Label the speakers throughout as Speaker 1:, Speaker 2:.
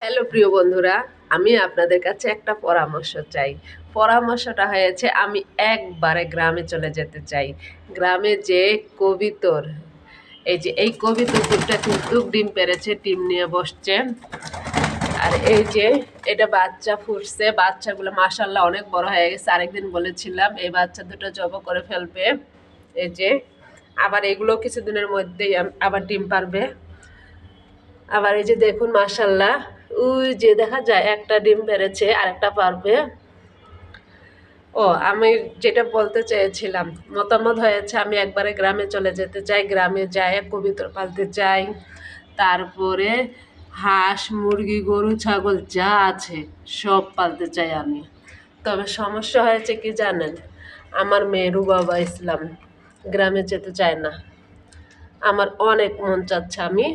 Speaker 1: Hello প্রিয় বন্ধুরা, আমি আপনাদের কাছে একটা পরামর্শ চাই। পরামর্শটা হয়েছে আমি একবারে গ্রামে চলে যেতে চাই। গ্রামে যে কবিতর, এই কবিতরটা কিন্তু ডিম পেড়েছে, ডিম নিয়ে বসছে। আর এই যে এটা বাচ্চা ফুটছে, বাচ্চাগুলো মাশাআল্লাহ অনেক বড় হয়ে গেছে। আরেকদিন বলেছিলাম এই বাচ্চা দুটো জব করে ফেলবে। এই যে আবার এগুলো কিছুদিনের মধ্যেই আবার ডিম পারবে। আবার এই যে দেখুন মাশাআল্লাহ, ওই যে দেখা যায় একটা ডিম পেড়েছে আর একটা পারবে। আমি যেটা বলতে চেয়েছিলাম, মতামত হয়েছে আমি একবারে গ্রামে চলে যেতে চাই। গ্রামে যাই কবুতর পালতে চাই, তারপরে হাঁস মুরগি গরু ছাগল যা আছে সব পালতে চাই আমি। তবে সমস্যা হয়েছে কি জানেন, আমার মেয়েরও বাবা ইসলাম গ্রামে যেতে চায় না। আমার অনেক মন চাচ্ছে আমি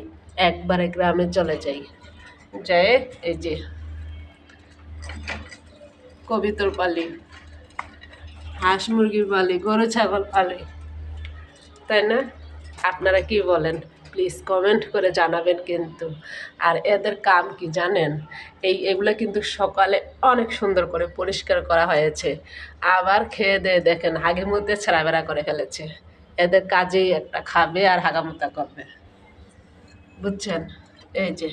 Speaker 1: একবারে গ্রামে চলে যাই, যায় এই যে কবিতর পালি, হাঁস মুরগির পালি, গরু ছাগল পালি, তাই না? আপনারা কি বলেন প্লিজ কমেন্ট করে জানাবেন কিন্তু। আর এদের কাম কি জানেন, এগুলো কিন্তু সকালে অনেক সুন্দর করে পরিষ্কার করা হয়েছে, আবার খেয়ে দিয়ে দেখেন হাগের মধ্যে ছেঁড়াবেড়া করে ফেলেছে। এদের কাজেই একটা খাবে আর হাগামুতা করবে, বুঝছেন? এই যে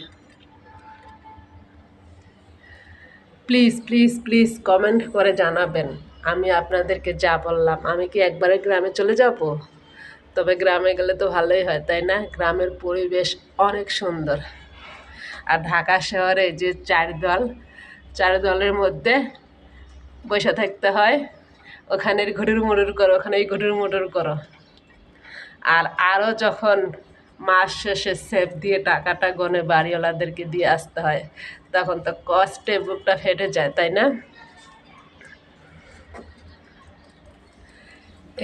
Speaker 1: প্লিজ প্লিজ প্লিজ কমেন্ট করে জানাবেন। আমি আপনাদেরকে যা বললাম, আমি কি একবারে গ্রামে চলে যাব? তবে গ্রামে গেলে তো ভালোই হয়, তাই না? গ্রামের পরিবেশ অনেক সুন্দর। আর ঢাকা শহরে যে চার দলের মধ্যে বসে থাকতে হয়, ওখানের ঘুরুর মুড়ুর করো, ওখানে ঘুরুর মুড়ুর করো। আর আরও যখন মাস শেষে সেফ দিয়ে টাকাটা গনে বাড়িওয়ালাদেরকে দিয়ে আসতে হয়, তখন তো কষ্টে বুকটা ফেটে যায়, তাই না?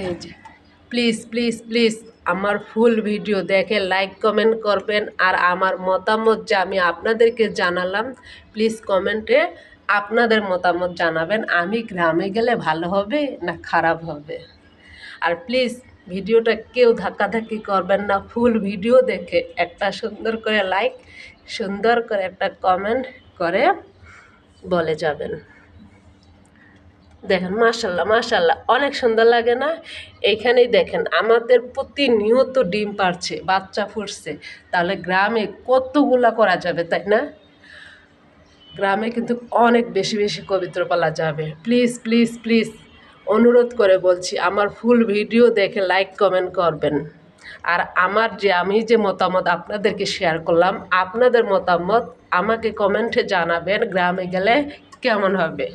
Speaker 1: এই যে প্লিজ প্লিজ প্লিজ আমার ফুল ভিডিও দেখে লাইক কমেন্ট করবেন। আর আমার মতামত যা আমি আপনাদেরকে জানালাম, প্লিজ কমেন্টে আপনাদের মতামত জানাবেন। আমি গ্রামে গেলে ভালো হবে না খারাপ হবে। আর প্লিজ ভিডিওটা কেউ ধাক্কাধাক্কি করবেন না, ফুল ভিডিও দেখে একটা সুন্দর করে লাইক, সুন্দর করে একটা কমেন্ট করে বলে যাবেন। দেখেন মাশাল্লাহ মাশাল্লাহ অনেক সুন্দর লাগে না? এইখানেই দেখেন আমাদের প্রতিনিয়ত ডিম পাড়ছে, বাচ্চা ফুটছে। তাহলে গ্রামে কতগুলা করা যাবে, তাই না? গ্রামে কিন্তু অনেক বেশি বেশি কবুতর পালা যাবে। প্লিজ প্লিজ প্লিজ অনুরোধ করে বলছি, আমার ফুল ভিডিও দেখে লাইক কমেন্ট করবেন। আর আমি যে মতামত আপনাদেরকে শেয়ার করলাম, আপনাদের মতামত আমাকে কমেন্টে জানাবেন গ্রামে গেলে কেমন হবে।